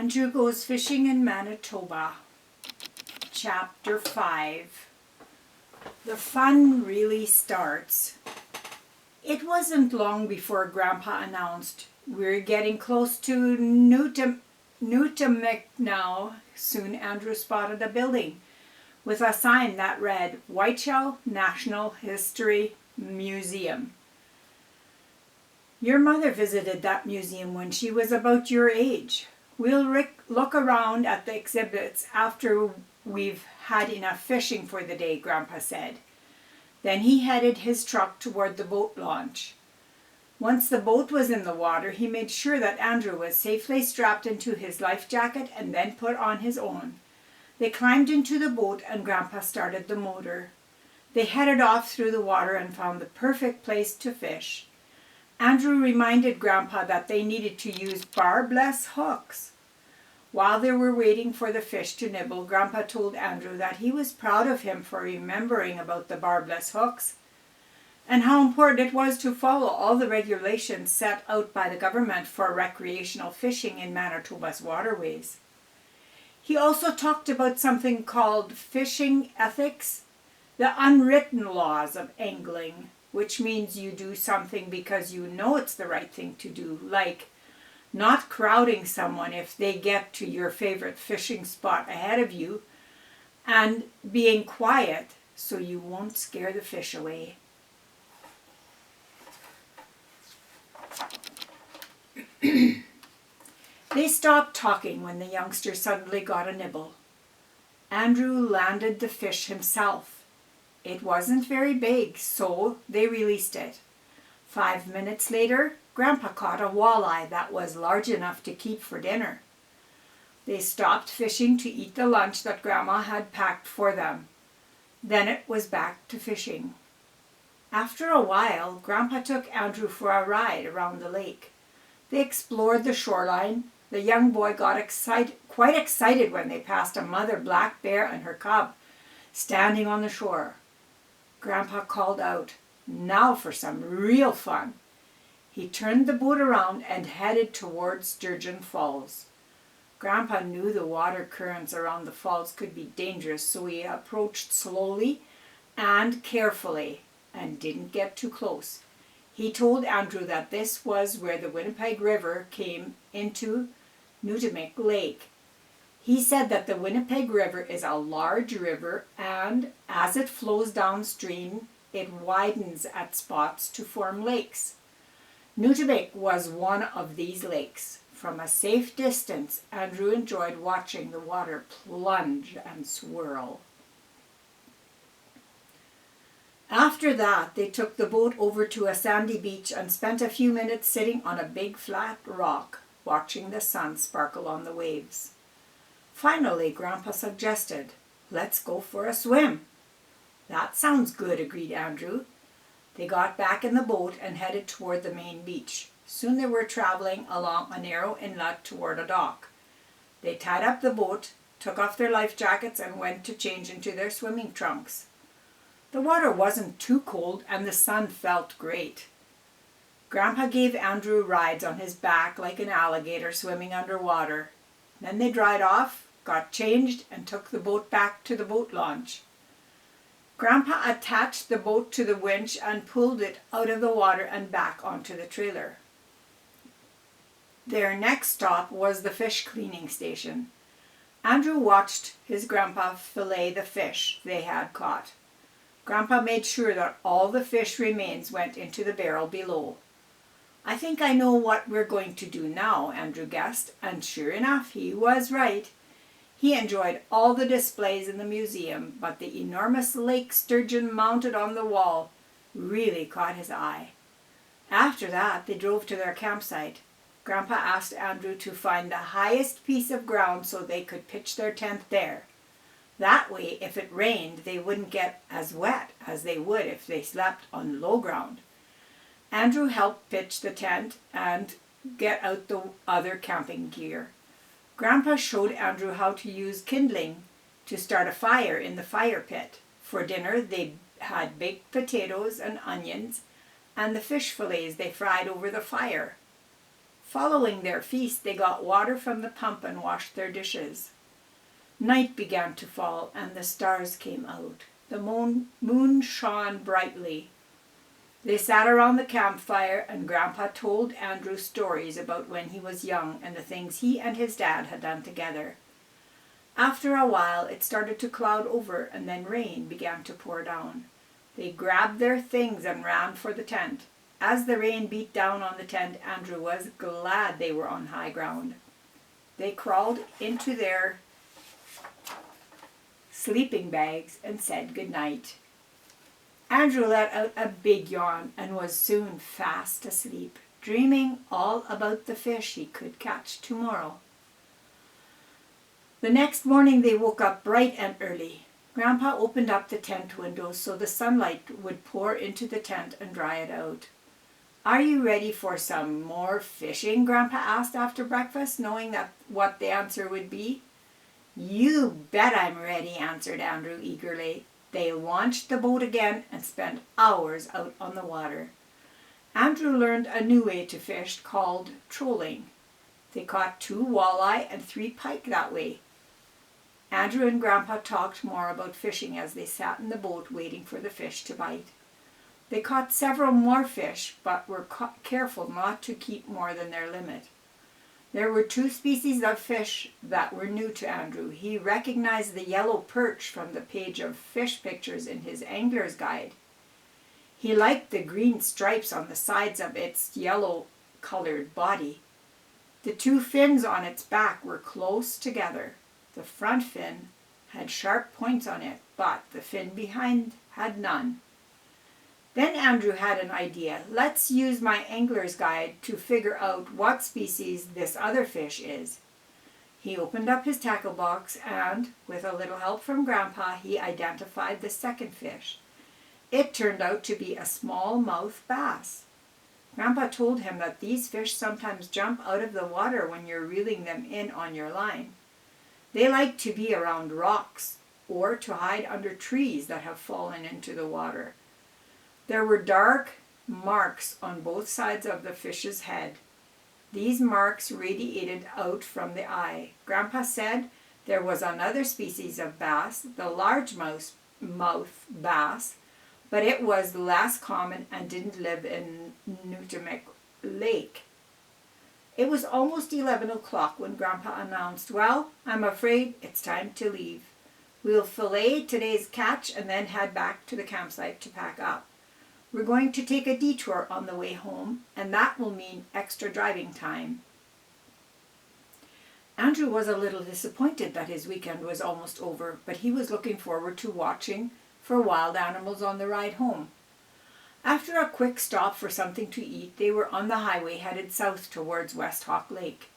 Andrew Goes Fishing in Manitoba, Chapter 5. The fun really starts. It wasn't long before Grandpa announced, "We're getting close to Nutamic now." Soon Andrew spotted a building with a sign that read, "Whiteshell National History Museum." "Your mother visited that museum when she was about your age. We'll look around at the exhibits after we've had enough fishing for the day," Grandpa said. Then he headed his truck toward the boat launch. Once the boat was in the water, he made sure that Andrew was safely strapped into his life jacket and then put on his own. They climbed into the boat and Grandpa started the motor. They headed off through the water and found the perfect place to fish. Andrew reminded Grandpa that they needed to use barbless hooks. While they were waiting for the fish to nibble, Grandpa told Andrew that he was proud of him for remembering about the barbless hooks and how important it was to follow all the regulations set out by the government for recreational fishing in Manitoba's waterways. He also talked about something called fishing ethics, the unwritten laws of angling, which means you do something because you know it's the right thing to do, like not crowding someone if they get to your favorite fishing spot ahead of you, and being quiet so you won't scare the fish away. They stopped talking when the youngster suddenly got a nibble. Andrew landed the fish himself. It wasn't very big, so they released it. 5 minutes later, Grandpa caught a walleye that was large enough to keep for dinner. They stopped fishing to eat the lunch that Grandma had packed for them. Then it was back to fishing. After a while, Grandpa took Andrew for a ride around the lake. They explored the shoreline. The young boy got quite excited when they passed a mother black bear and her cub standing on the shore. Grandpa called out, "Now for some real fun." He turned the boat around and headed towards Sturgeon Falls. Grandpa knew the water currents around the falls could be dangerous, so he approached slowly and carefully and didn't get too close. He told Andrew that this was where the Winnipeg River came into Nutamic Lake. He said that the Winnipeg River is a large river, and as it flows downstream, it widens at spots to form lakes. Nutamic was one of these lakes. From a safe distance, Andrew enjoyed watching the water plunge and swirl. After that, they took the boat over to a sandy beach and spent a few minutes sitting on a big flat rock, watching the sun sparkle on the waves. Finally, Grandpa suggested, "Let's go for a swim." "That sounds good," agreed Andrew. They got back in the boat and headed toward the main beach. Soon they were traveling along a narrow inlet toward a dock. They tied up the boat, took off their life jackets, and went to change into their swimming trunks. The water wasn't too cold and the sun felt great. Grandpa gave Andrew rides on his back like an alligator swimming underwater. Then they dried off, got changed, and took the boat back to the boat launch. Grandpa attached the boat to the winch and pulled it out of the water and back onto the trailer. Their next stop was the fish cleaning station. Andrew watched his grandpa fillet the fish they had caught. Grandpa made sure that all the fish remains went into the barrel below. "I think I know what we're going to do now," Andrew guessed, and sure enough, he was right. He enjoyed all the displays in the museum, but the enormous lake sturgeon mounted on the wall really caught his eye. After that, they drove to their campsite. Grandpa asked Andrew to find the highest piece of ground so they could pitch their tent there. That way, if it rained, they wouldn't get as wet as they would if they slept on low ground. Andrew helped pitch the tent and get out the other camping gear. Grandpa showed Andrew how to use kindling to start a fire in the fire pit. For dinner, they had baked potatoes and onions and the fish fillets they fried over the fire. Following their feast, they got water from the pump and washed their dishes. Night began to fall, and the stars came out. The moon shone brightly. They sat around the campfire, and Grandpa told Andrew stories about when he was young and the things he and his dad had done together. After a while, it started to cloud over, and then rain began to pour down. They grabbed their things and ran for the tent. As the rain beat down on the tent, Andrew was glad they were on high ground. They crawled into their sleeping bags and said good night. Andrew let out a big yawn and was soon fast asleep, dreaming all about the fish he could catch tomorrow. The next morning they woke up bright and early. Grandpa opened up the tent windows so the sunlight would pour into the tent and dry it out. "Are you ready for some more fishing?" Grandpa asked after breakfast, knowing what the answer would be. "You bet I'm ready," answered Andrew eagerly. They launched the boat again and spent hours out on the water. Andrew learned a new way to fish called trolling. They caught 2 walleye and 3 pike that way. Andrew and Grandpa talked more about fishing as they sat in the boat waiting for the fish to bite. They caught several more fish, but were careful not to keep more than their limit. There were 2 species of fish that were new to Andrew. He recognized the yellow perch from the page of fish pictures in his angler's guide. He liked the green stripes on the sides of its yellow-colored body. The 2 fins on its back were close together. The front fin had sharp points on it, but the fin behind had none. Then Andrew had an idea. "Let's use my angler's guide to figure out what species this other fish is." He opened up his tackle box and, with a little help from Grandpa, he identified the second fish. It turned out to be a smallmouth bass. Grandpa told him that these fish sometimes jump out of the water when you're reeling them in on your line. They like to be around rocks or to hide under trees that have fallen into the water. There were dark marks on both sides of the fish's head. These marks radiated out from the eye. Grandpa said there was another species of bass, the largemouth bass, but it was less common and didn't live in Nutimac Lake. It was almost 11 o'clock when Grandpa announced, "Well, I'm afraid it's time to leave. We'll fillet today's catch and then head back to the campsite to pack up. We're going to take a detour on the way home, and that will mean extra driving time." Andrew was a little disappointed that his weekend was almost over, but he was looking forward to watching for wild animals on the ride home. After a quick stop for something to eat, they were on the highway headed south towards West Hawk Lake.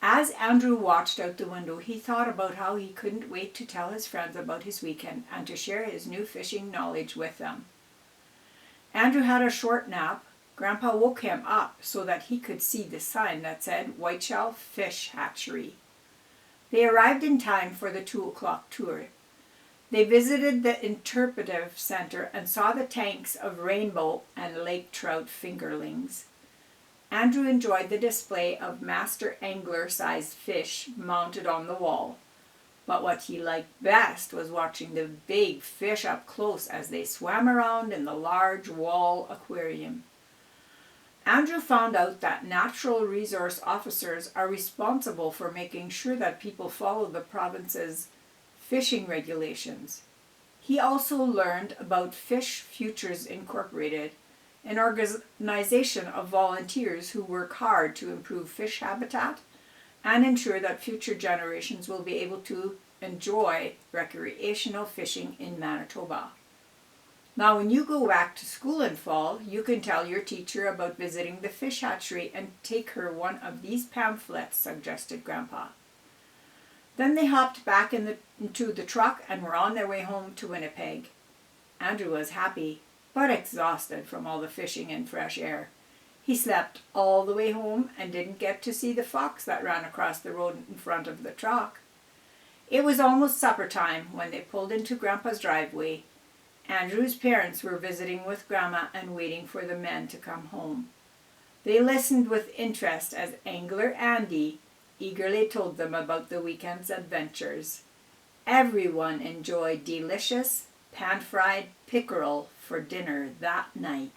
As Andrew watched out the window, he thought about how he couldn't wait to tell his friends about his weekend and to share his new fishing knowledge with them. Andrew had a short nap. Grandpa woke him up so that he could see the sign that said Whiteshell Fish Hatchery. They arrived in time for the 2 o'clock tour. They visited the interpretive center and saw the tanks of rainbow and lake trout fingerlings. Andrew enjoyed the display of master angler-sized fish mounted on the wall. But what he liked best was watching the big fish up close as they swam around in the large wall aquarium. Andrew found out that natural resource officers are responsible for making sure that people follow the province's fishing regulations. He also learned about Fish Futures Incorporated, an organization of volunteers who work hard to improve fish habitat and ensure that future generations will be able to enjoy recreational fishing in Manitoba. Now, when you go back to school in fall, you can tell your teacher about visiting the fish hatchery and take her one of these pamphlets, suggested Grandpa. Then they hopped back into the truck and were on their way home to Winnipeg. Andrew was happy, but exhausted from all the fishing and fresh air. He slept all the way home and didn't get to see the fox that ran across the road in front of the truck. It was almost supper time when they pulled into Grandpa's driveway. Andrew's parents were visiting with Grandma and waiting for the men to come home. They listened with interest as Angler Andy eagerly told them about the weekend's adventures. Everyone enjoyed delicious pan-fried pickerel for dinner that night.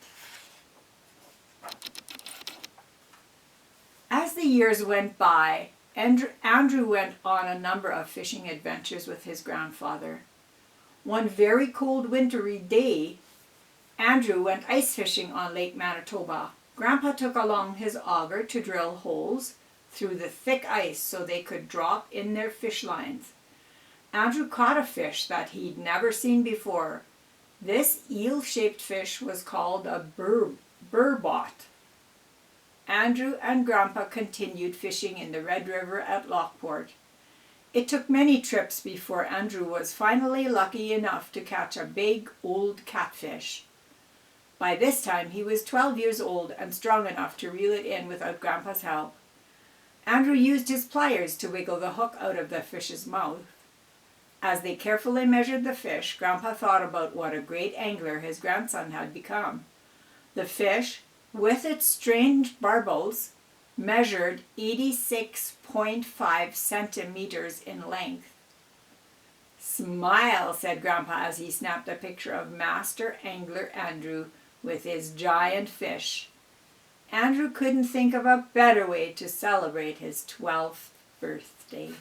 As the years went by, Andrew went on a number of fishing adventures with his grandfather. One very cold wintry day, Andrew went ice fishing on Lake Manitoba. Grandpa took along his auger to drill holes through the thick ice so they could drop in their fish lines. Andrew caught a fish that he'd never seen before. This eel-shaped fish was called a burbot. Andrew and Grandpa continued fishing in the Red River at Lockport. It took many trips before Andrew was finally lucky enough to catch a big old catfish. By this time he was 12 years old and strong enough to reel it in without Grandpa's help. Andrew used his pliers to wiggle the hook out of the fish's mouth. As they carefully measured the fish, Grandpa thought about what a great angler his grandson had become. The fish, with its strange barbels, measured 86.5 centimeters in length. "Smile," said Grandpa as he snapped a picture of Master Angler Andrew with his giant fish. Andrew couldn't think of a better way to celebrate his 12th birthday.